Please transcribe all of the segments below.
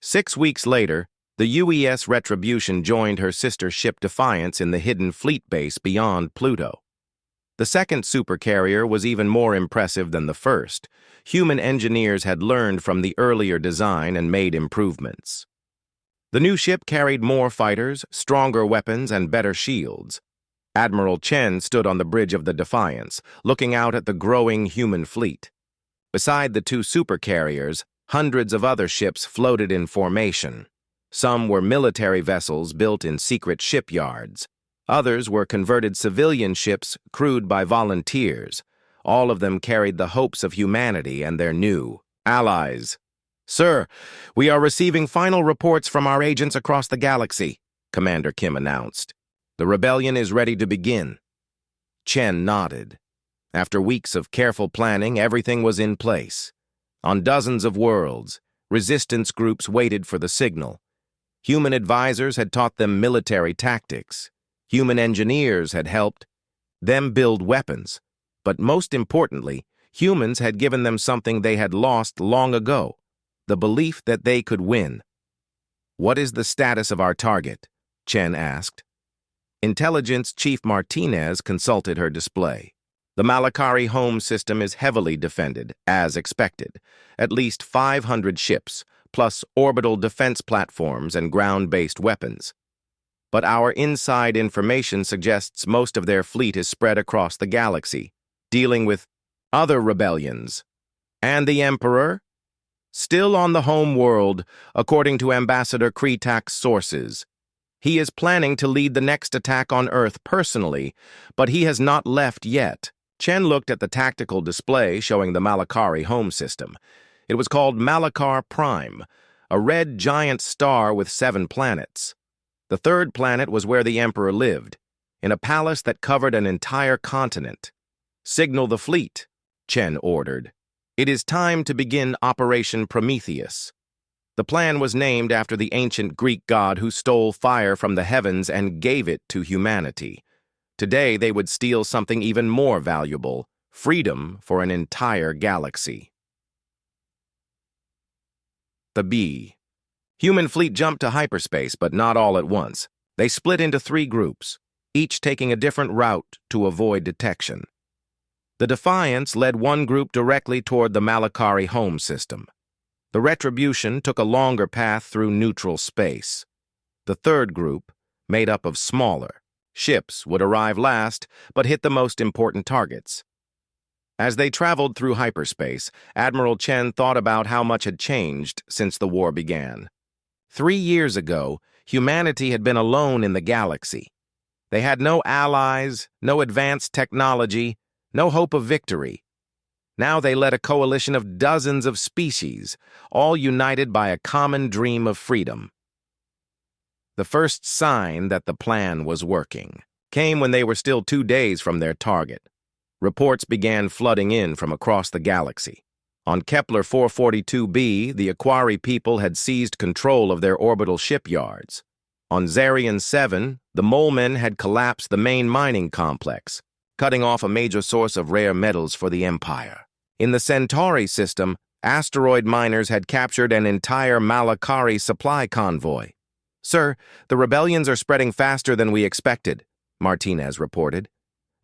6 weeks later, the UES Retribution joined her sister ship Defiance in the hidden fleet base beyond Pluto. The second supercarrier was even more impressive than the first. Human engineers had learned from the earlier design and made improvements. The new ship carried more fighters, stronger weapons, and better shields. Admiral Chen stood on the bridge of the Defiance, looking out at the growing human fleet. Beside the two supercarriers, hundreds of other ships floated in formation. Some were military vessels built in secret shipyards. Others were converted civilian ships crewed by volunteers. All of them carried the hopes of humanity and their new allies. "Sir, we are receiving final reports from our agents across the galaxy," Commander Kim announced. "The rebellion is ready to begin." Chen nodded. After weeks of careful planning, everything was in place. On dozens of worlds, resistance groups waited for the signal. Human advisors had taught them military tactics. Human engineers had helped them build weapons. But most importantly, humans had given them something they had lost long ago, the belief that they could win. "What is the status of our target?" Chen asked. Intelligence Chief Martinez consulted her display. The Malakari home system is heavily defended, as expected. At least 500 ships, plus orbital defense platforms and ground-based weapons. But our inside information suggests most of their fleet is spread across the galaxy, dealing with other rebellions. And the Emperor? Still on the home world, according to Ambassador Kretak's sources. He is planning to lead the next attack on Earth personally, but he has not left yet. Chen looked at the tactical display showing the Malakari home system. It was called Malakar Prime, a red giant star with 7 planets. The third planet was where the Emperor lived, in a palace that covered an entire continent. "Signal the fleet," Chen ordered. "It is time to begin Operation Prometheus." The plan was named after the ancient Greek god who stole fire from the heavens and gave it to humanity. Today they would steal something even more valuable, freedom for an entire galaxy. The B. Human fleet jumped to hyperspace, but not all at once. They split into 3 groups, each taking a different route to avoid detection. The Defiance led one group directly toward the Malakari home system. The Retribution took a longer path through neutral space. The third group, made up of smaller ships, would arrive last, but hit the most important targets. As they traveled through hyperspace, Admiral Chen thought about how much had changed since the war began. 3 years ago, humanity had been alone in the galaxy. They had no allies, no advanced technology, no hope of victory. Now they led a coalition of dozens of species, all united by a common dream of freedom. The first sign that the plan was working came when they were still 2 days from their target. Reports began flooding in from across the galaxy. On Kepler 442b, the Aquari people had seized control of their orbital shipyards. On Zarian 7, the Mole Men had collapsed the main mining complex, cutting off a major source of rare metals for the Empire. In the Centauri system, asteroid miners had captured an entire Malakari supply convoy. "Sir, the rebellions are spreading faster than we expected," Martinez reported.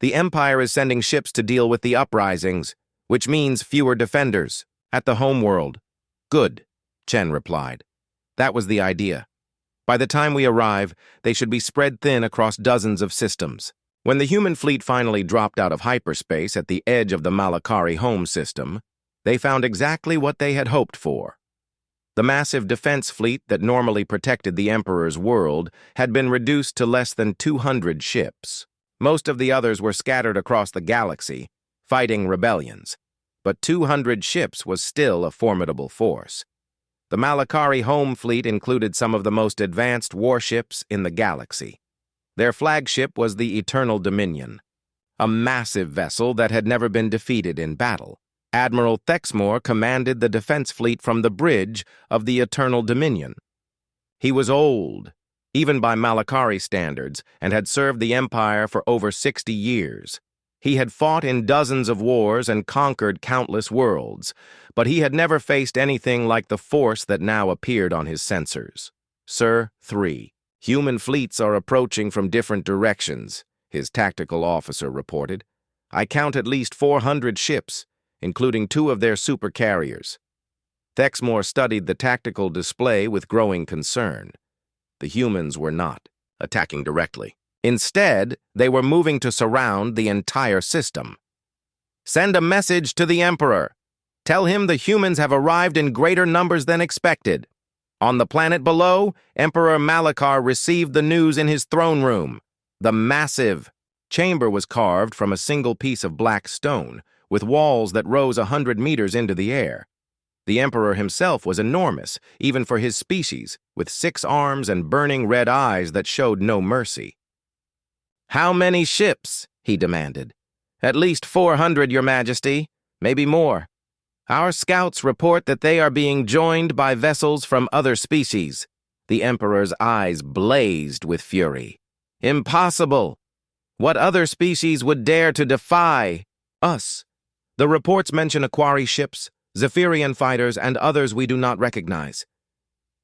"The Empire is sending ships to deal with the uprisings, which means fewer defenders at the homeworld." "Good," Chen replied. "That was the idea. By the time we arrive, they should be spread thin across dozens of systems." When the human fleet finally dropped out of hyperspace at the edge of the Malakari home system, they found exactly what they had hoped for. The massive defense fleet that normally protected the Emperor's world had been reduced to less than 200 ships. Most of the others were scattered across the galaxy, fighting rebellions. But 200 ships was still a formidable force. The Malakari home fleet included some of the most advanced warships in the galaxy. Their flagship was the Eternal Dominion, a massive vessel that had never been defeated in battle. Admiral Thexmore commanded the defense fleet from the bridge of the Eternal Dominion. He was old, even by Malakari standards, and had served the Empire for over 60 years. He had fought in dozens of wars and conquered countless worlds, but he had never faced anything like the force that now appeared on his sensors. Sir, 3. Human fleets are approaching from different directions, his tactical officer reported. I count at least 400 ships, including 2 of their supercarriers. Thexmore studied the tactical display with growing concern. The humans were not attacking directly. Instead, they were moving to surround the entire system. Send a message to the Emperor. Tell him the humans have arrived in greater numbers than expected. On the planet below, Emperor Malachar received the news in his throne room. The massive chamber was carved from a single piece of black stone, with walls that rose 100 meters into the air. The Emperor himself was enormous, even for his species, with 6 arms and burning red eyes that showed no mercy. "How many ships?" he demanded. "At least 400, Your Majesty. Maybe more. Our scouts report that they are being joined by vessels from other species." The Emperor's eyes blazed with fury. "Impossible! What other species would dare to defy us? The reports mention Aquari ships, Zephyrian fighters, and others we do not recognize.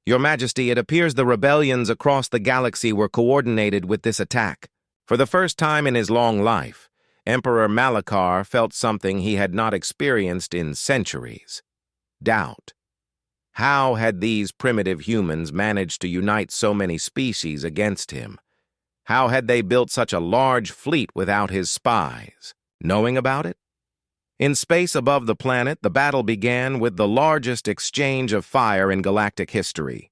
Your Majesty, it appears the rebellions across the galaxy were coordinated with this attack." For the first time in his long life, Emperor Malachar felt something he had not experienced in centuries: doubt. How had these primitive humans managed to unite so many species against him? How had they built such a large fleet without his spies knowing about it? In space above the planet, the battle began with the largest exchange of fire in galactic history.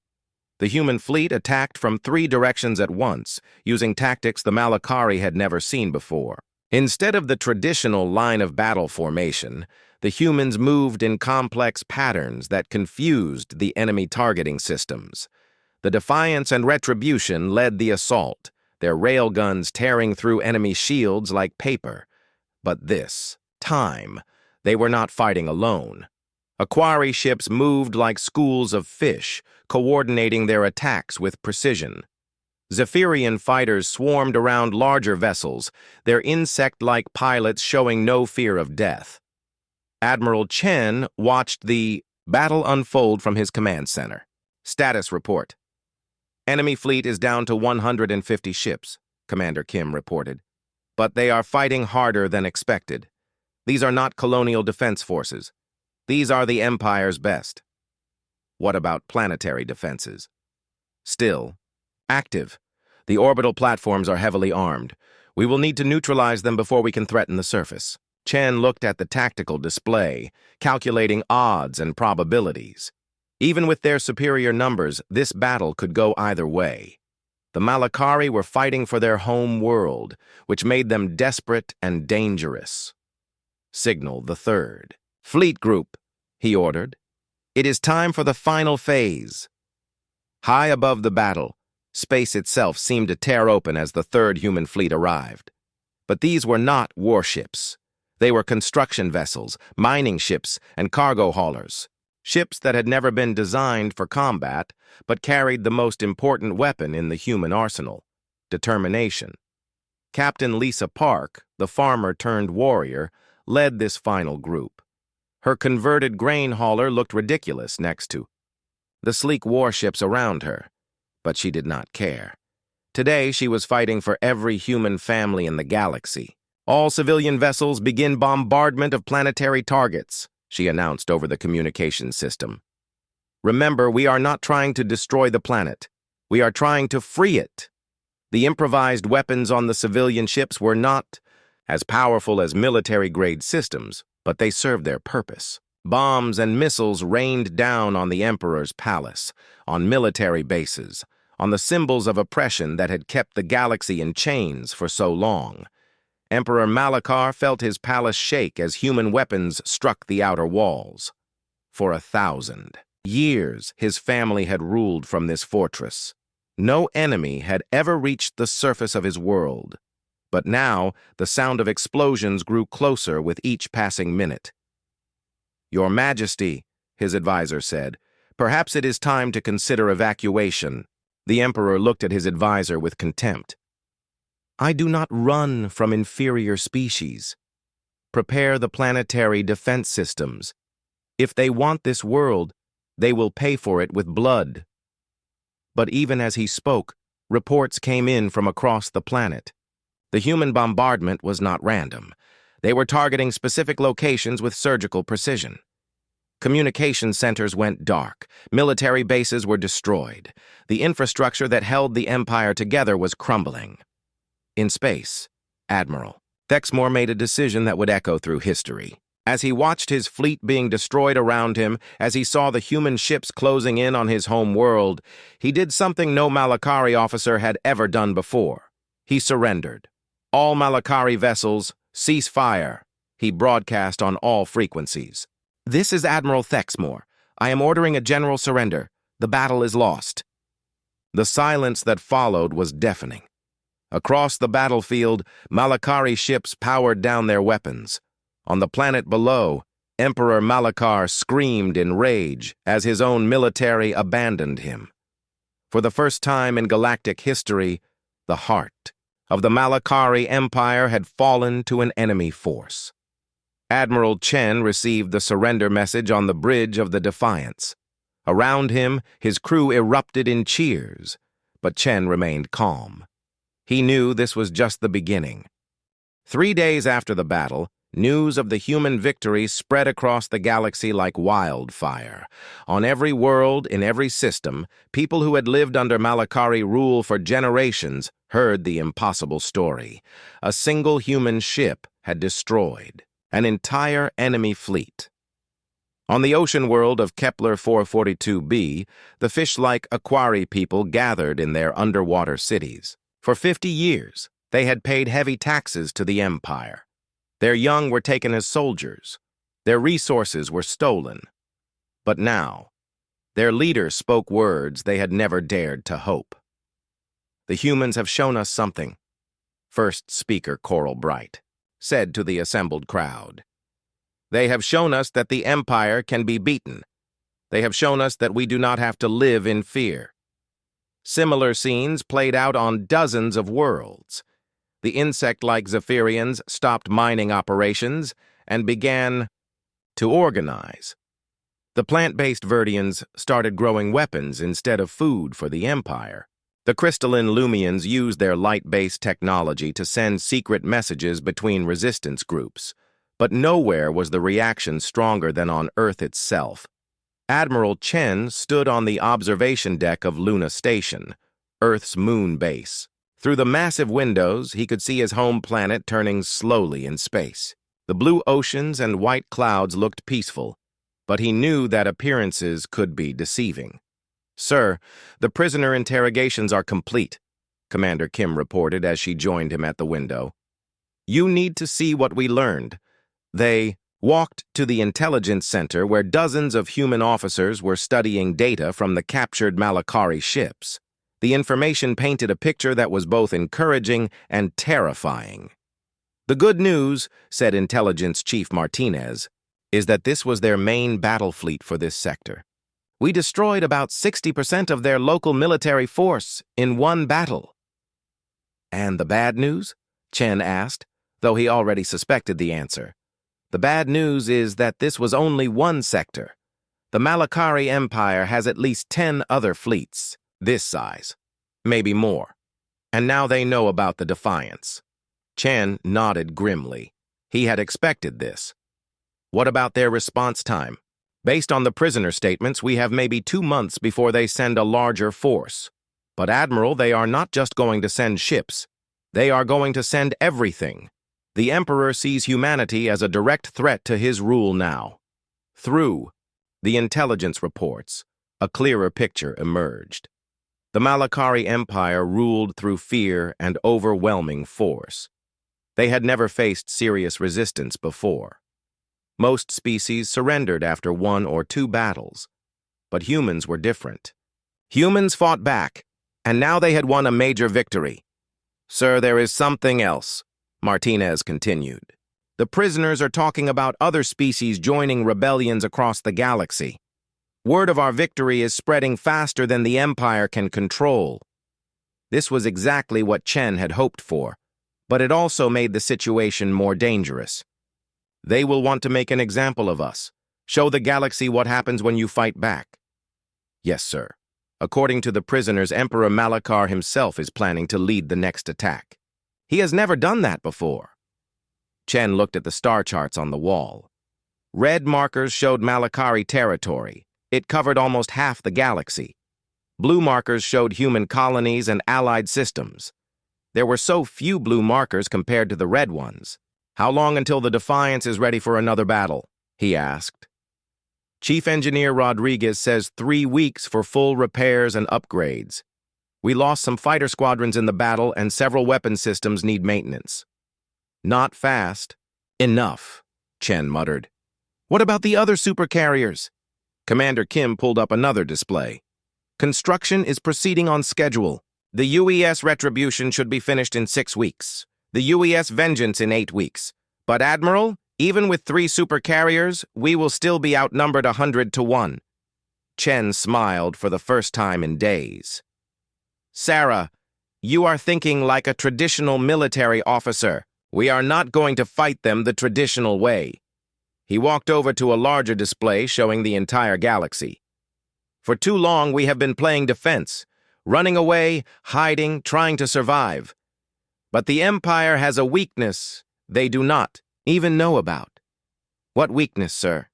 The human fleet attacked from 3 directions at once, using tactics the Malachari had never seen before. Instead of the traditional line of battle formation, the humans moved in complex patterns that confused the enemy targeting systems. The Defiance and Retribution led the assault, their railguns tearing through enemy shields like paper. But this time, they were not fighting alone. Aquari ships moved like schools of fish, coordinating their attacks with precision. Zephyrian fighters swarmed around larger vessels, their insect-like pilots showing no fear of death. Admiral Chen watched the battle unfold from his command center. Status report. Enemy fleet is down to 150 ships, Commander Kim reported. But they are fighting harder than expected. These are not colonial defense forces. These are the Empire's best. What about planetary defenses? Still active. The orbital platforms are heavily armed. We will need to neutralize them before we can threaten the surface. Chen looked at the tactical display, calculating odds and probabilities. Even with their superior numbers, this battle could go either way. The Malachari were fighting for their home world, which made them desperate and dangerous. Signal the 3rd. Fleet Group, he ordered. It is time for the final phase. High above the battle, space itself seemed to tear open as the 3rd human fleet arrived. But these were not warships. They were construction vessels, mining ships, and cargo haulers. Ships that had never been designed for combat, but carried the most important weapon in the human arsenal: determination. Captain Lisa Park, the farmer-turned-warrior, led this final group. Her converted grain hauler looked ridiculous next to the sleek warships around her, but she did not care. Today, she was fighting for every human family in the galaxy. "All civilian vessels begin bombardment of planetary targets," she announced over the communication system. "Remember, we are not trying to destroy the planet. We are trying to free it." The improvised weapons on the civilian ships were not as powerful as military-grade systems, but they served their purpose. Bombs and missiles rained down on the Emperor's palace, on military bases, on the symbols of oppression that had kept the galaxy in chains for so long. Emperor Malachar felt his palace shake as human weapons struck the outer walls. For 1,000 years, his family had ruled from this fortress. No enemy had ever reached the surface of his world. But now, the sound of explosions grew closer with each passing minute. "Your Majesty," his advisor said, "perhaps it is time to consider evacuation." The Emperor looked at his advisor with contempt. I do not run from inferior species. Prepare the planetary defense systems. If they want this world, they will pay for it with blood. But even as he spoke, reports came in from across the planet. The human bombardment was not random. They were targeting specific locations with surgical precision. Communication centers went dark. Military bases were destroyed. The infrastructure that held the Empire together was crumbling. In space, Admiral Thexmore made a decision that would echo through history. As he watched his fleet being destroyed around him, as he saw the human ships closing in on his home world, he did something no Malakari officer had ever done before. He surrendered. All Malakari vessels, cease fire. He broadcast on all frequencies. This is Admiral Thexmore. I am ordering a general surrender. The battle is lost. The silence that followed was deafening. Across the battlefield, Malakari ships powered down their weapons. On the planet below, Emperor Malakar screamed in rage as his own military abandoned him. For the first time in galactic history, the heart of the Malakari Empire had fallen to an enemy force. Admiral Chen received the surrender message on the bridge of the Defiance. Around him, his crew erupted in cheers, but Chen remained calm. He knew this was just the beginning. 3 days after the battle, news of the human victory spread across the galaxy like wildfire. On every world, in every system, people who had lived under Malakari rule for generations heard the impossible story. A single human ship had destroyed an entire enemy fleet. On the ocean world of Kepler 442b, the fish-like Aquari people gathered in their underwater cities. For 50 years, they had paid heavy taxes to the Empire. Their young were taken as soldiers. Their resources were stolen. But now, their leaders spoke words they had never dared to hope. The humans have shown us something, first speaker Coral Bright said to the assembled crowd. They have shown us that the Empire can be beaten. They have shown us that we do not have to live in fear. Similar scenes played out on dozens of worlds. The insect-like Zephyrians stopped mining operations and began to organize. The plant-based Verdians started growing weapons instead of food for the Empire. The crystalline Lumians used their light-based technology to send secret messages between resistance groups, but nowhere was the reaction stronger than on Earth itself. Admiral Chen stood on the observation deck of Luna Station, Earth's moon base. Through the massive windows, he could see his home planet turning slowly in space. The blue oceans and white clouds looked peaceful, but he knew that appearances could be deceiving. "Sir, the prisoner interrogations are complete," Commander Kim reported as she joined him at the window. "You need to see what we learned." They walked to the intelligence center where dozens of human officers were studying data from the captured Malakari ships. The information painted a picture that was both encouraging and terrifying. "The good news," said Intelligence Chief Martinez, "is that this was their main battle fleet for this sector. We destroyed about 60% of their local military force in one battle." "And the bad news?" Chen asked, though he already suspected the answer. "The bad news is that this was only one sector. The Malakari Empire has at least 10 other fleets, this size, maybe more. And now they know about the Defiance." Chen nodded grimly. He had expected this. "What about their response time? Based on the prisoner statements, we have maybe 2 months before they send a larger force. But Admiral, they are not just going to send ships. They are going to send everything. The Emperor sees humanity as a direct threat to his rule now." Through the intelligence reports, a clearer picture emerged. The Malakari Empire ruled through fear and overwhelming force. They had never faced serious resistance before. Most species surrendered after 1 or 2 battles, but humans were different. Humans fought back, and now they had won a major victory. "Sir, there is something else," Martinez continued. "The prisoners are talking about other species joining rebellions across the galaxy. Word of our victory is spreading faster than the Empire can control." This was exactly what Chen had hoped for. but it also made the situation more dangerous. They will want to make an example of us. Show the galaxy what happens when you fight back. Yes, sir. According to the prisoners, Emperor Malachar himself is planning to lead the next attack. He has never done that before. Chen looked at the star charts on the wall. Red markers showed Malachari territory. It covered almost half the galaxy. Blue markers showed human colonies and allied systems. There were so few blue markers compared to the red ones. How long until the Defiance is ready for another battle? He asked. Chief Engineer Rodriguez says 3 weeks for full repairs and upgrades. We lost some fighter squadrons in the battle and several weapon systems need maintenance. Not fast. Enough, Chen muttered. What about the other supercarriers? Commander Kim pulled up another display. Construction is proceeding on schedule. The UES Retribution should be finished in 6 weeks. The UES Vengeance in 8 weeks. But Admiral, even with 3 supercarriers, we will still be outnumbered 100 to 1. Chen smiled for the first time in days. Sarah, you are thinking like a traditional military officer. We are not going to fight them the traditional way. He walked over to a larger display showing the entire galaxy. For too long, we have been playing defense, running away, hiding, trying to survive. But the Empire has a weakness they do not even know about. What weakness, sir?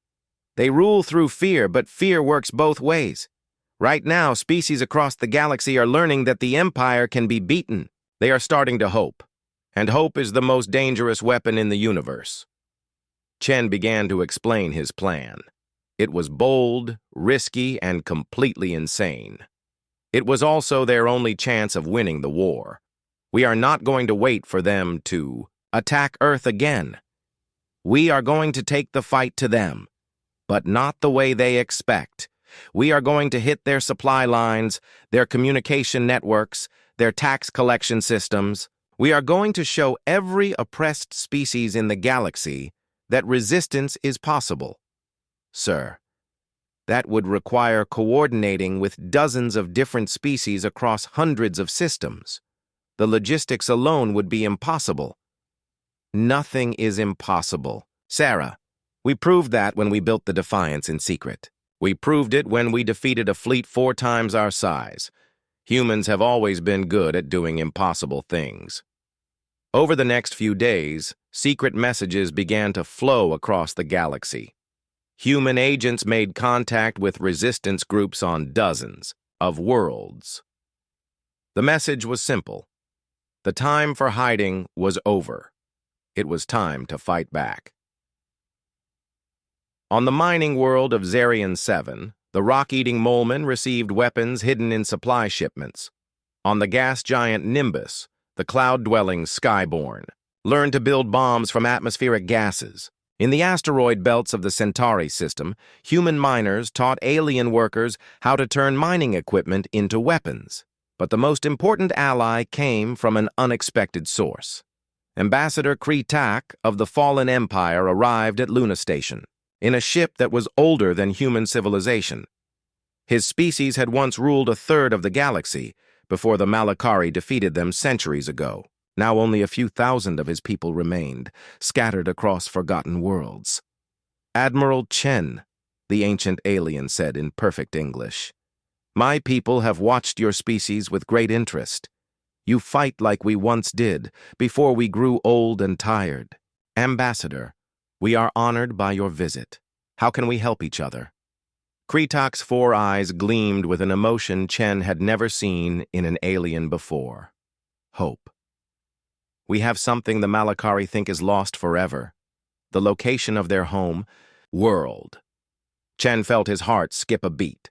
They rule through fear, but fear works both ways. Right now, species across the galaxy are learning that the Empire can be beaten. They are starting to hope. And hope is the most dangerous weapon in the universe. Chen began to explain his plan. It was bold, risky, and completely insane. It was also their only chance of winning the war. We are not going to wait for them to attack Earth again. We are going to take the fight to them, but not the way they expect. We are going to hit their supply lines, their communication networks, their tax collection systems. We are going to show every oppressed species in the galaxy that resistance is possible. Sir, that would require coordinating with dozens of different species across hundreds of systems. The logistics alone would be impossible. Nothing is impossible. Sarah, we proved that when we built the Defiance in secret. We proved it when we defeated a fleet 4 times our size. Humans have always been good at doing impossible things. Over the next few days, secret messages began to flow across the galaxy. Human agents made contact with resistance groups on dozens of worlds. The message was simple. The time for hiding was over. It was time to fight back. On the mining world of Zarian 7, the rock-eating molemen received weapons hidden in supply shipments. On the gas giant Nimbus, the cloud-dwelling Skyborn learned to build bombs from atmospheric gases. In the asteroid belts of the Centauri system, human miners taught alien workers how to turn mining equipment into weapons. But the most important ally came from an unexpected source. Ambassador Kreetak of the Fallen Empire arrived at Luna Station in a ship that was older than human civilization. His species had once ruled 1/3 of the galaxy before the Malachari defeated them centuries ago. Now only a few thousand of his people remained, scattered across forgotten worlds. Admiral Chen, the ancient alien said in perfect English, "My people have watched your species with great interest. You fight like we once did, before we grew old and tired. Ambassador, we are honored by your visit. How can we help each other?" Kreetak's 4 eyes gleamed with an emotion Chen had never seen in an alien before. Hope. We have something the Malachari think is lost forever. The location of their home, world. Chen felt his heart skip a beat.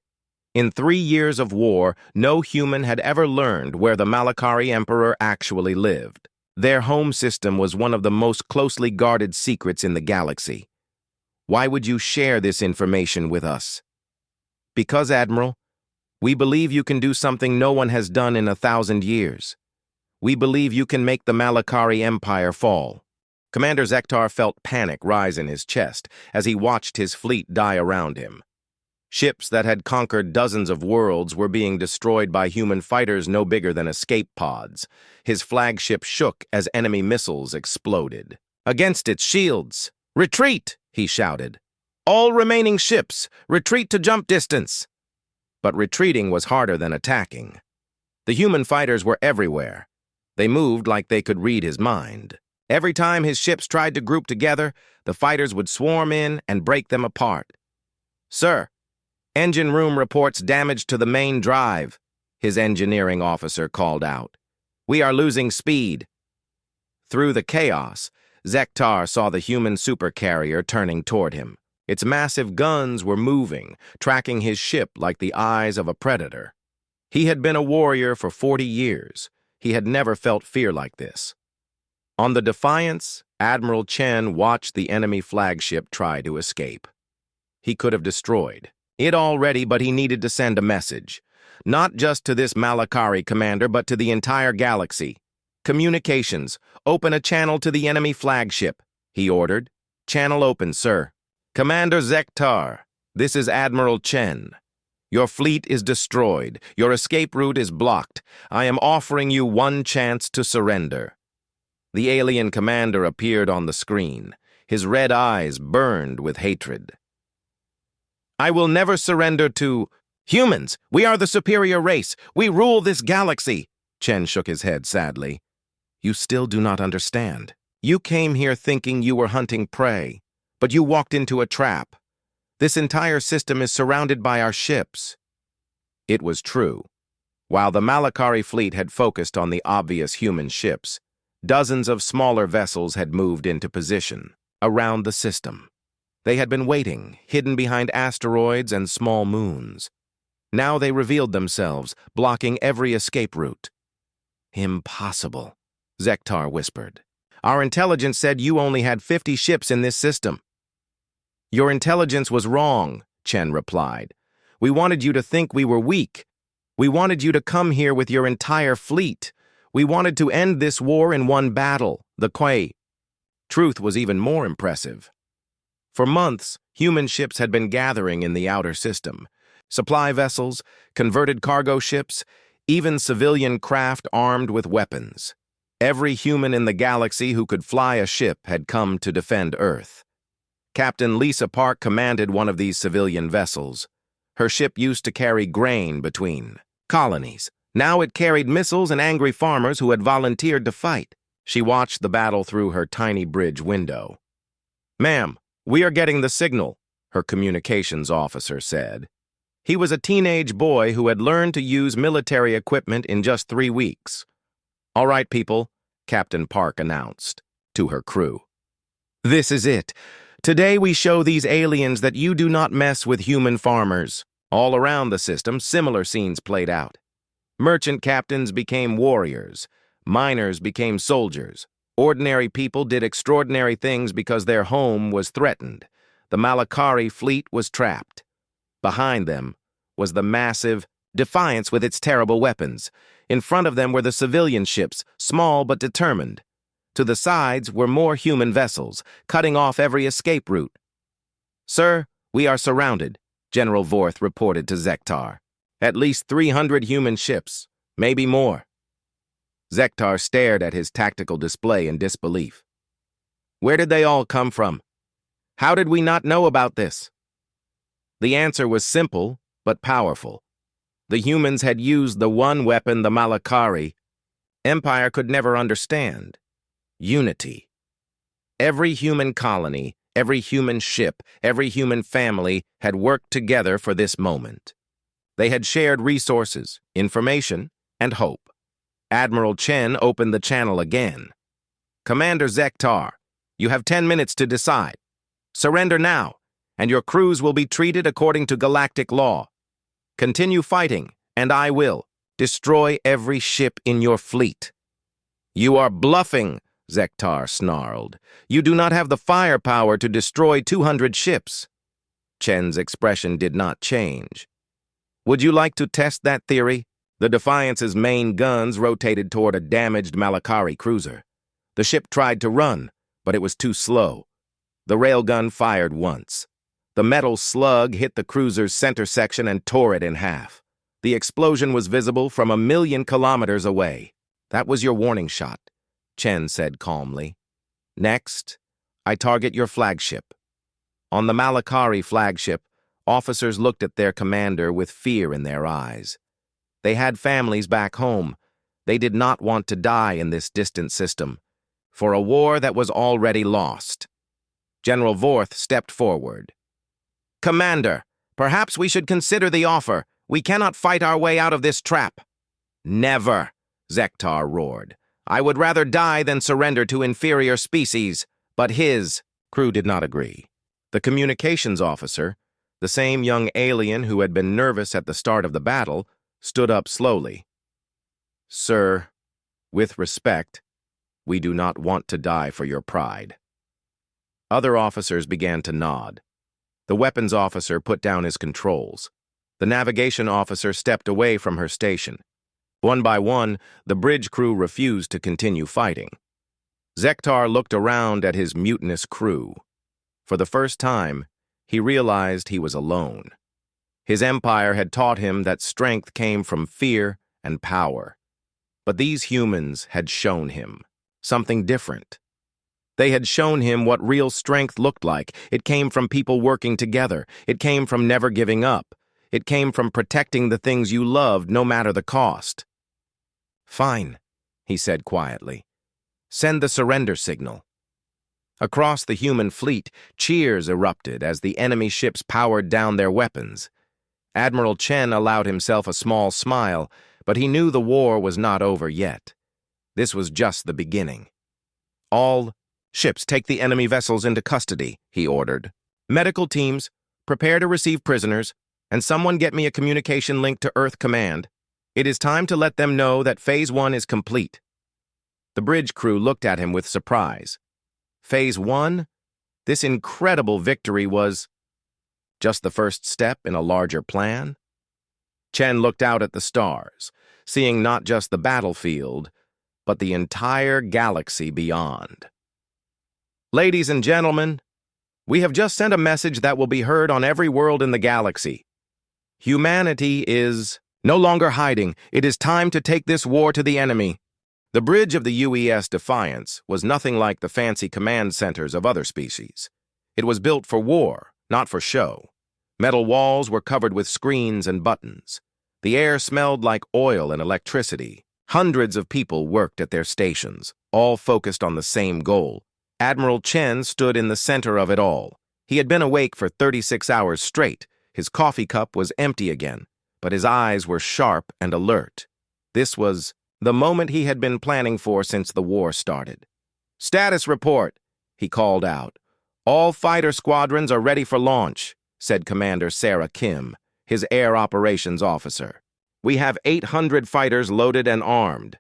In 3 years of war, no human had ever learned where the Malachari Emperor actually lived. Their home system was one of the most closely guarded secrets in the galaxy. Why would you share this information with us? Because, Admiral, we believe you can do something no one has done in 1,000 years. We believe you can make the Malachari Empire fall. Commander Zektar felt panic rise in his chest as he watched his fleet die around him. Ships that had conquered dozens of worlds were being destroyed by human fighters no bigger than escape pods. His flagship shook as enemy missiles exploded. "Against its shields! Retreat!" he shouted. "All remaining ships, retreat to jump distance!" But retreating was harder than attacking. The human fighters were everywhere. They moved like they could read his mind. Every time his ships tried to group together, the fighters would swarm in and break them apart. "Sir, engine room reports damage to the main drive," his engineering officer called out. "We are losing speed." Through the chaos, Zektar saw the human supercarrier turning toward him. Its massive guns were moving, tracking his ship like the eyes of a predator. He had been a warrior for 40 years. He had never felt fear like this. On the Defiance, Admiral Chen watched the enemy flagship try to escape. He could have destroyed it already, but he needed to send a message. Not just to this Malakari commander, but to the entire galaxy. "Communications, open a channel to the enemy flagship," he ordered. "Channel open, sir." "Commander Zektar, this is Admiral Chen. Your fleet is destroyed. Your escape route is blocked. I am offering you one chance to surrender." The alien commander appeared on the screen. His red eyes burned with hatred. "I will never surrender to humans. We are the superior race. We rule this galaxy." Chen shook his head sadly. "You still do not understand. You came here thinking you were hunting prey, but you walked into a trap. This entire system is surrounded by our ships." It was true. While the Malakari fleet had focused on the obvious human ships, dozens of smaller vessels had moved into position around the system. They had been waiting, hidden behind asteroids and small moons. Now they revealed themselves, blocking every escape route. "Impossible," Zektar whispered. "Our intelligence said you only had 50 ships in this system." "Your intelligence was wrong," Chen replied. "We wanted you to think we were weak. We wanted you to come here with your entire fleet. We wanted to end this war in one battle, the Quay." Truth was even more impressive. For months, human ships had been gathering in the outer system. Supply vessels, converted cargo ships, even civilian craft armed with weapons. Every human in the galaxy who could fly a ship had come to defend Earth. Captain Lisa Park commanded one of these civilian vessels. Her ship used to carry grain between colonies. Now it carried missiles and angry farmers who had volunteered to fight. She watched the battle through her tiny bridge window. "Ma'am, we are getting the signal," her communications officer said. He was a teenage boy who had learned to use military equipment in just 3 weeks. "All right, people," Captain Park announced to her crew. "This is it. Today we show these aliens that you do not mess with human farmers." All around the system, similar scenes played out. Merchant captains became warriors. Miners became soldiers. Ordinary people did extraordinary things because their home was threatened. The Malakari fleet was trapped. Behind them was the massive Defiance with its terrible weapons. In front of them were the civilian ships, small but determined. To the sides were more human vessels, cutting off every escape route. "Sir, we are surrounded," General Vorth reported to Zektar. "At least 300 human ships, maybe more." Zektar stared at his tactical display in disbelief. "Where did they all come from? How did we not know about this?" The answer was simple, but powerful. The humans had used the one weapon the Malakari Empire could never understand: unity. Every human colony, every human ship, every human family had worked together for this moment. They had shared resources, information, and hope. Admiral Chen opened the channel again. "Commander Zektar, you have 10 minutes to decide. Surrender now, and your crews will be treated according to galactic law. Continue fighting, and I will destroy every ship in your fleet." "You are bluffing," Zektar snarled. "You do not have the firepower to destroy 200 ships." Chen's expression did not change. "Would you like to test that theory?" The Defiance's main guns rotated toward a damaged Malakari cruiser. The ship tried to run, but it was too slow. The railgun fired once. The metal slug hit the cruiser's center section and tore it in half. The explosion was visible from 1,000,000 kilometers away. "That was your warning shot," Chen said calmly. "Next, I target your flagship." On the Malakari flagship, officers looked at their commander with fear in their eyes. They had families back home. They did not want to die in this distant system, for a war that was already lost. General Vorth stepped forward. "Commander, perhaps we should consider the offer. We cannot fight our way out of this trap." "Never," Zektar roared. "I would rather die than surrender to inferior species." But his crew did not agree. The communications officer, the same young alien who had been nervous at the start of the battle, stood up slowly. "Sir, with respect, we do not want to die for your pride." Other officers began to nod. The weapons officer put down his controls. The navigation officer stepped away from her station. One by one, the bridge crew refused to continue fighting. Zektar looked around at his mutinous crew. For the first time, he realized he was alone. His empire had taught him that strength came from fear and power. But these humans had shown him something different. They had shown him what real strength looked like. It came from people working together. It came from never giving up. It came from protecting the things you loved, no matter the cost. "Fine," he said quietly. "Send the surrender signal." Across the human fleet, cheers erupted as the enemy ships powered down their weapons. Admiral Chen allowed himself a small smile, but he knew the war was not over yet. This was just the beginning. "All ships take the enemy vessels into custody," he ordered. "Medical teams, prepare to receive prisoners, and someone get me a communication link to Earth Command. It is time to let them know that Phase 1 is complete." The bridge crew looked at him with surprise. Phase 1? This incredible victory was just the first step in a larger plan? Chen looked out at the stars, seeing not just the battlefield, but the entire galaxy beyond. "Ladies and gentlemen, we have just sent a message that will be heard on every world in the galaxy. Humanity is no longer hiding. It is time to take this war to the enemy." The bridge of the UES Defiance was nothing like the fancy command centers of other species. It was built for war, not for show. Metal walls were covered with screens and buttons. The air smelled like oil and electricity. Hundreds of people worked at their stations, all focused on the same goal. Admiral Chen stood in the center of it all. He had been awake for 36 hours straight. His coffee cup was empty again, but his eyes were sharp and alert. This was the moment he had been planning for since the war started. "Status report," he called out. "All fighter squadrons are ready for launch," said Commander Sarah Kim, his air operations officer. "We have 800 fighters loaded and armed."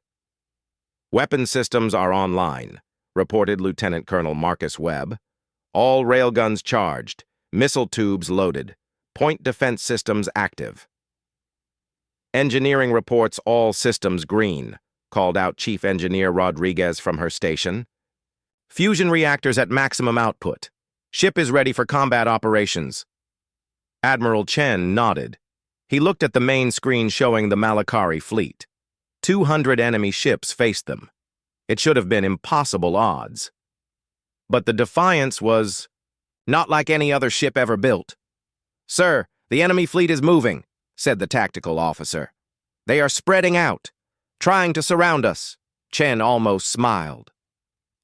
"Weapon systems are online," reported Lieutenant Colonel Marcus Webb. "All railguns charged, missile tubes loaded, point defense systems active." "Engineering reports all systems green," called out Chief Engineer Rodriguez from her station. "Fusion reactors at maximum output. Ship is ready for combat operations." Admiral Chen nodded. He looked at the main screen showing the Malakari fleet. 200 enemy ships faced them. It should have been impossible odds. But the Defiance was not like any other ship ever built. "Sir, the enemy fleet is moving," said the tactical officer. "They are spreading out, trying to surround us." Chen almost smiled.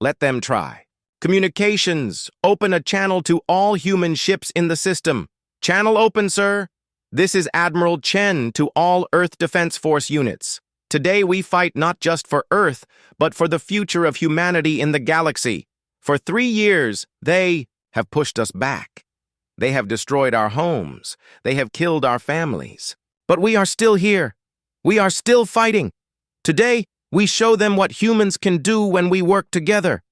"Let them try. Communications, open a channel to all human ships in the system. Channel open, sir. This is Admiral Chen to all Earth Defense Force units. Today we fight not just for Earth, but for the future of humanity in the galaxy. For 3 years, they have pushed us back. They have destroyed our homes. They have killed our families. But we are still here. We are still fighting. Today, we show them what humans can do when we work together.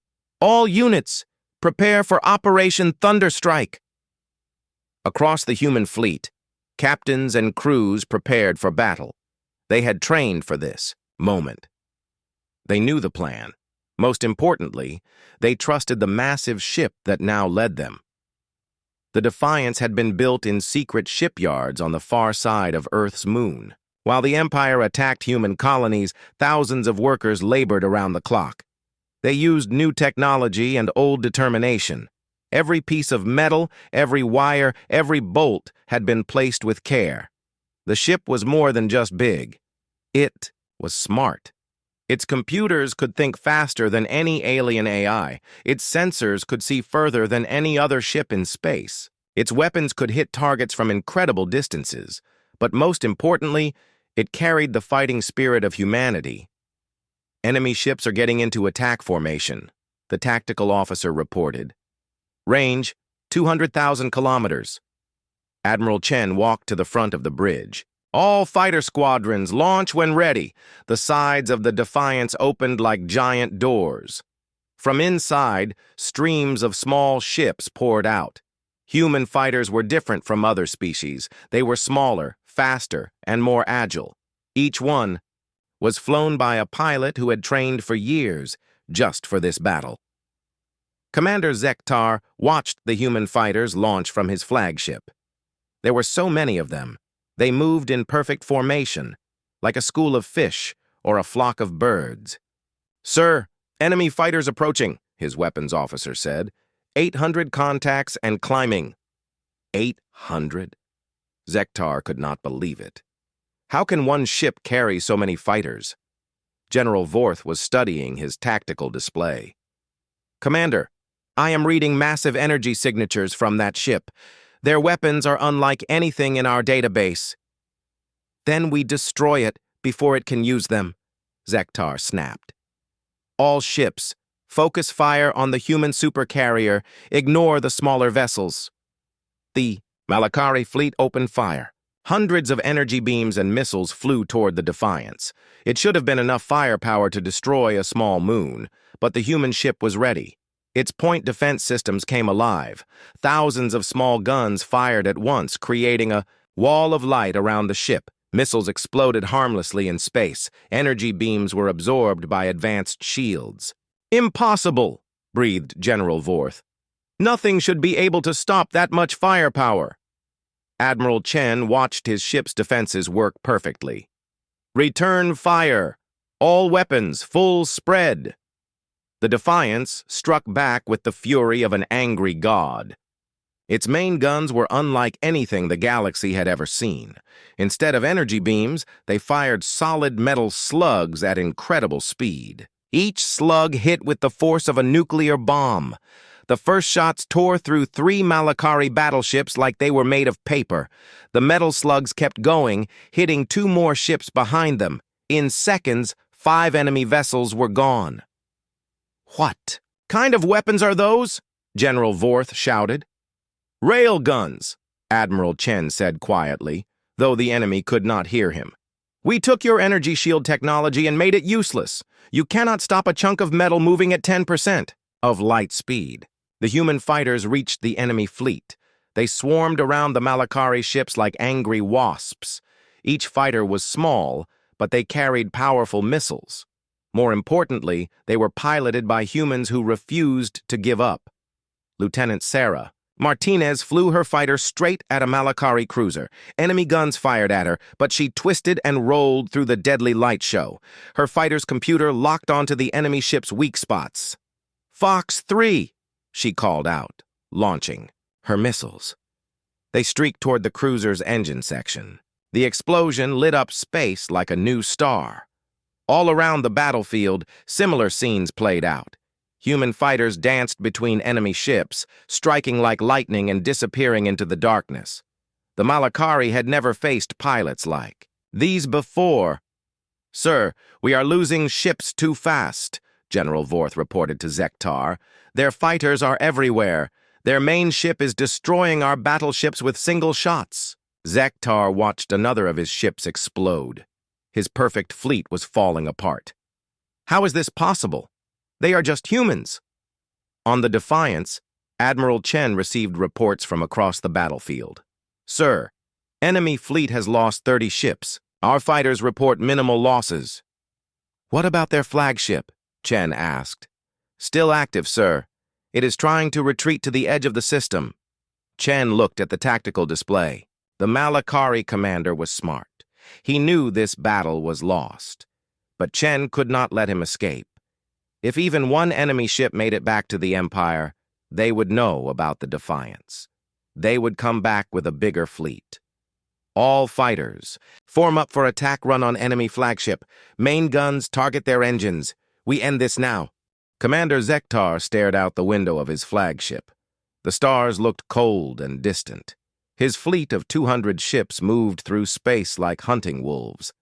All units, prepare for Operation Thunderstrike." Across the human fleet, captains and crews prepared for battle. They had trained for this moment. They knew the plan. Most importantly, they trusted the massive ship that now led them. The Defiance had been built in secret shipyards on the far side of Earth's moon. While the Empire attacked human colonies, thousands of workers labored around the clock. They used new technology and old determination. Every piece of metal, every wire, every bolt had been placed with care. The ship was more than just big. It was smart. Its computers could think faster than any alien AI. Its sensors could see further than any other ship in space. Its weapons could hit targets from incredible distances. But most importantly, it carried the fighting spirit of humanity. Enemy ships are getting into attack formation, the tactical officer reported. Range, 200,000 kilometers. Admiral Chen walked to the front of the bridge. All fighter squadrons, launch when ready. The sides of the Defiance opened like giant doors. From inside, streams of small ships poured out. Human fighters were different from other species. They were smaller, faster, and more agile. Each one was flown by a pilot who had trained for years just for this battle. Commander Zektar watched the human fighters launch from his flagship. There were so many of them. They moved in perfect formation, like a school of fish or a flock of birds. "Sir, enemy fighters approaching," his weapons officer said. 800 contacts and climbing." 800? Zektar could not believe it. How can one ship carry so many fighters? General Vorth was studying his tactical display. "Commander, I am reading massive energy signatures from that ship. Their weapons are unlike anything in our database." "Then we destroy it before it can use them," Zektar snapped. "All ships, focus fire on the human supercarrier. Ignore the smaller vessels." The Malakari fleet opened fire. Hundreds of energy beams and missiles flew toward the Defiance. It should have been enough firepower to destroy a small moon, but the human ship was ready. Its point defense systems came alive. Thousands of small guns fired at once, creating a wall of light around the ship. Missiles exploded harmlessly in space. Energy beams were absorbed by advanced shields. "Impossible," breathed General Vorth. "Nothing should be able to stop that much firepower." Admiral Chen watched his ship's defenses work perfectly. "Return fire. All weapons, full spread." The Defiance struck back with the fury of an angry god. Its main guns were unlike anything the galaxy had ever seen. Instead of energy beams, they fired solid metal slugs at incredible speed. Each slug hit with the force of a nuclear bomb. The first shots tore through 3 Malakari battleships like they were made of paper. The metal slugs kept going, hitting 2 more ships behind them. In seconds, 5 enemy vessels were gone. "What kind of weapons are those?" General Vorth shouted. "Railguns," Admiral Chen said quietly, though the enemy could not hear him. "We took your energy shield technology and made it useless. You cannot stop a chunk of metal moving at 10% of light speed." The human fighters reached the enemy fleet. They swarmed around the Malakari ships like angry wasps. Each fighter was small, but they carried powerful missiles. More importantly, they were piloted by humans who refused to give up. Lieutenant Sarah Martinez flew her fighter straight at a Malakari cruiser. Enemy guns fired at her, but she twisted and rolled through the deadly light show. Her fighter's computer locked onto the enemy ship's weak spots. "Fox 3, she called out, launching her missiles. They streaked toward the cruiser's engine section. The explosion lit up space like a new star. All around the battlefield, similar scenes played out. Human fighters danced between enemy ships, striking like lightning and disappearing into the darkness. The Malakari had never faced pilots like these before. "Sir, we are losing ships too fast," General Vorth reported to Zektar. "Their fighters are everywhere. Their main ship is destroying our battleships with single shots." Zektar watched another of his ships explode. His perfect fleet was falling apart. How is this possible? They are just humans. On the Defiance, Admiral Chen received reports from across the battlefield. "Sir, enemy fleet has lost 30 ships. Our fighters report minimal losses." "What about their flagship?" Chen asked. "Still active, sir. It is trying to retreat to the edge of the system." Chen looked at the tactical display. The Malakari commander was smart. He knew this battle was lost. But Chen could not let him escape. If even one enemy ship made it back to the Empire, they would know about the Defiance. They would come back with a bigger fleet. All fighters, form up for attack run on enemy flagship. Main guns target their engines. We end this now. Commander Zektar stared out the window of his flagship. The stars looked cold and distant. His fleet of 200 ships moved through space like hunting wolves.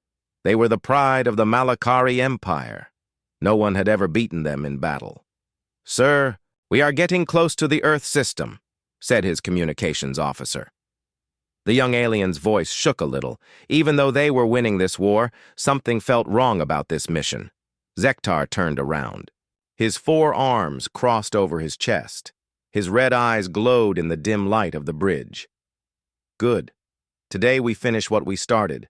They were the pride of the Malakari Empire. No one had ever beaten them in battle. "Sir, we are getting close to the Earth system," said his communications officer. The young alien's voice shook a little. Even though they were winning this war, something felt wrong about this mission. Zektar turned around. His 4 arms crossed over his chest. His red eyes glowed in the dim light of the bridge. "Good. Today we finish what we started.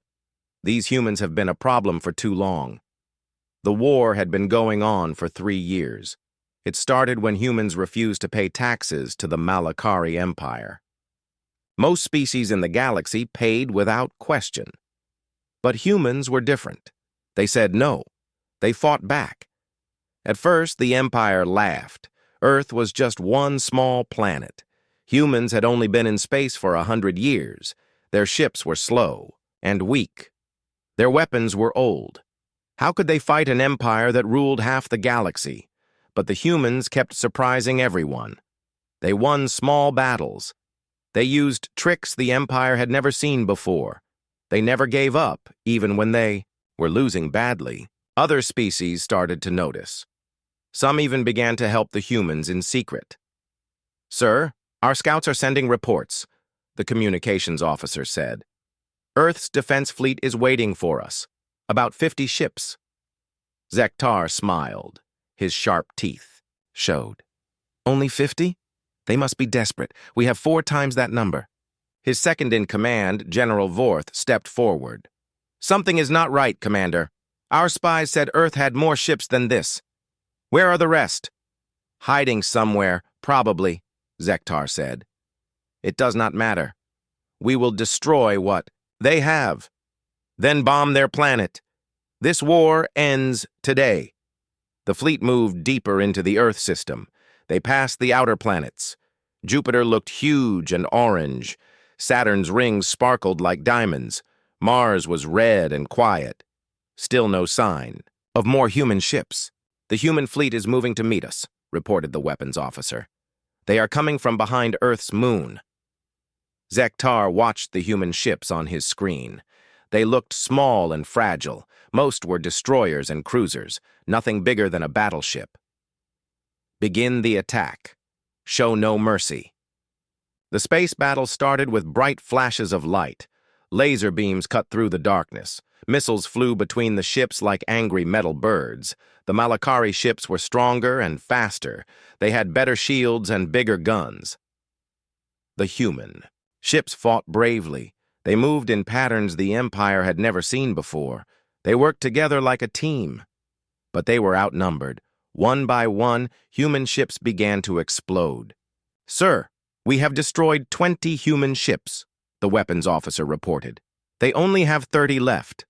These humans have been a problem for too long." The war had been going on for 3 years. It started when humans refused to pay taxes to the Malakari Empire. Most species in the galaxy paid without question. But humans were different. They said no. They fought back. At first, the Empire laughed. Earth was just one small planet. Humans had only been in space for 100 years. Their ships were slow and weak. Their weapons were old. How could they fight an empire that ruled half the galaxy? But the humans kept surprising everyone. They won small battles. They used tricks the Empire had never seen before. They never gave up, even when they were losing badly. Other species started to notice. Some even began to help the humans in secret. "Sir, our scouts are sending reports," the communications officer said. "Earth's defense fleet is waiting for us. About 50 ships." Zektar smiled. His sharp teeth showed. "Only 50? They must be desperate. We have 4 times that number." His second-in-command, General Vorth, stepped forward. "Something is not right, Commander. Our spies said Earth had more ships than this. Where are the rest?" "Hiding somewhere, probably," Zektar said. "It does not matter. We will destroy what they have, then bomb their planet. This war ends today." The fleet moved deeper into the Earth system. They passed the outer planets. Jupiter looked huge and orange. Saturn's rings sparkled like diamonds. Mars was red and quiet. Still no sign of more human ships. "The human fleet is moving to meet us," reported the weapons officer. "They are coming from behind Earth's moon." Zektar watched the human ships on his screen. They looked small and fragile. Most were destroyers and cruisers, nothing bigger than a battleship. "Begin the attack. Show no mercy." The space battle started with bright flashes of light. Laser beams cut through the darkness. Missiles flew between the ships like angry metal birds. The Malakari ships were stronger and faster. They had better shields and bigger guns. The human ships fought bravely. They moved in patterns the Empire had never seen before. They worked together like a team. But they were outnumbered. One by one, human ships began to explode. "Sir, we have destroyed 20 human ships," the weapons officer reported. "They only have 30 left."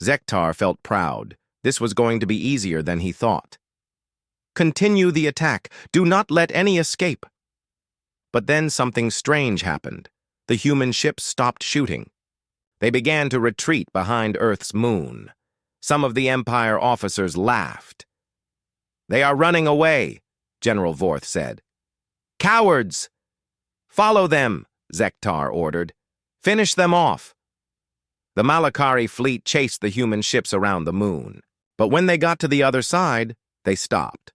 Zektar felt proud. This was going to be easier than he thought. "Continue the attack. Do not let any escape." But then something strange happened. The human ships stopped shooting. They began to retreat behind Earth's moon. Some of the Empire officers laughed. "They are running away," General Vorth said. "Cowards! Follow them," Zektar ordered. "Finish them off." The Malakari fleet chased the human ships around the moon. But when they got to the other side, they stopped.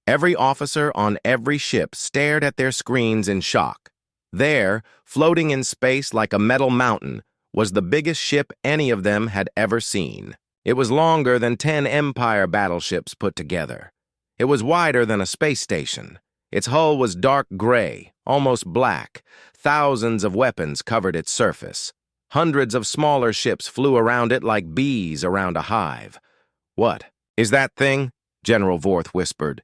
Every officer on every ship stared at their screens in shock. There, floating in space like a metal mountain, was the biggest ship any of them had ever seen. It was longer than 10 Empire battleships put together. It was wider than a space station. Its hull was dark gray, almost black. Thousands of weapons covered its surface. Hundreds of smaller ships flew around it like bees around a hive. "What is that thing?" General Vorth whispered.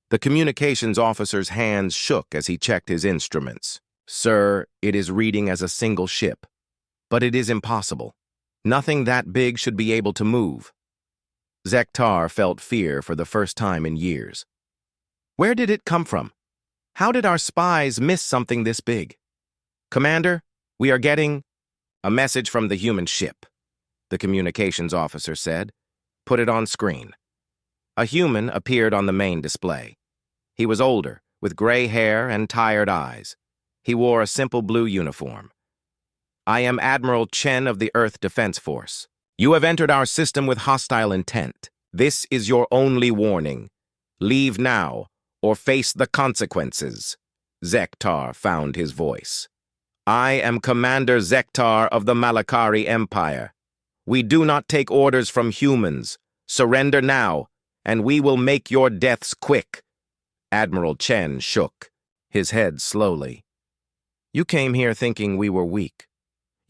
The communications officer's hands shook as he checked his instruments. Sir, it is reading as a single ship, but it is impossible. Nothing that big should be able to move. Zektar felt fear for the first time in years. Where did it come from? How did our spies miss something this big? Commander, we are getting a message from the human ship, the communications officer said. Put it on screen. A human appeared on the main display. He was older, with gray hair and tired eyes. He wore a simple blue uniform. I am Admiral Chen of the Earth Defense Force. You have entered our system with hostile intent. This is your only warning. Leave now, or face the consequences. Zektar found his voice. I am Commander Zektar of the Malakari Empire. We do not take orders from humans. Surrender now, and we will make your deaths quick. Admiral Chen shook, his head slowly. You came here thinking we were weak.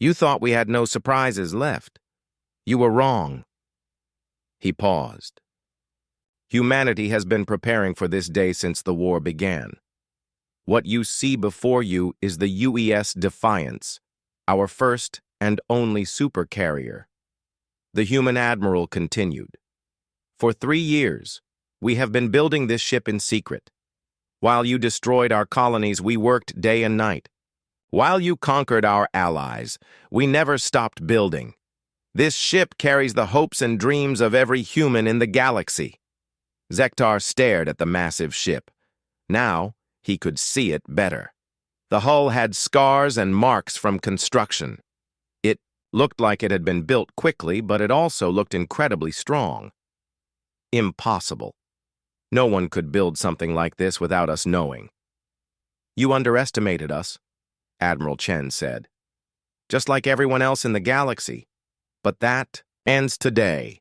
You thought we had no surprises left. You were wrong. He paused. Humanity has been preparing for this day since the war began. What you see before you is the UES Defiance, our first and only supercarrier. The human admiral continued. For 3 years, we have been building this ship in secret. While you destroyed our colonies, we worked day and night. While you conquered our allies, we never stopped building. This ship carries the hopes and dreams of every human in the galaxy. Zektar stared at the massive ship. Now, he could see it better. The hull had scars and marks from construction. It looked like it had been built quickly, but it also looked incredibly strong. Impossible. No one could build something like this without us knowing. You underestimated us, Admiral Chen said. Just like everyone else in the galaxy. But that ends today.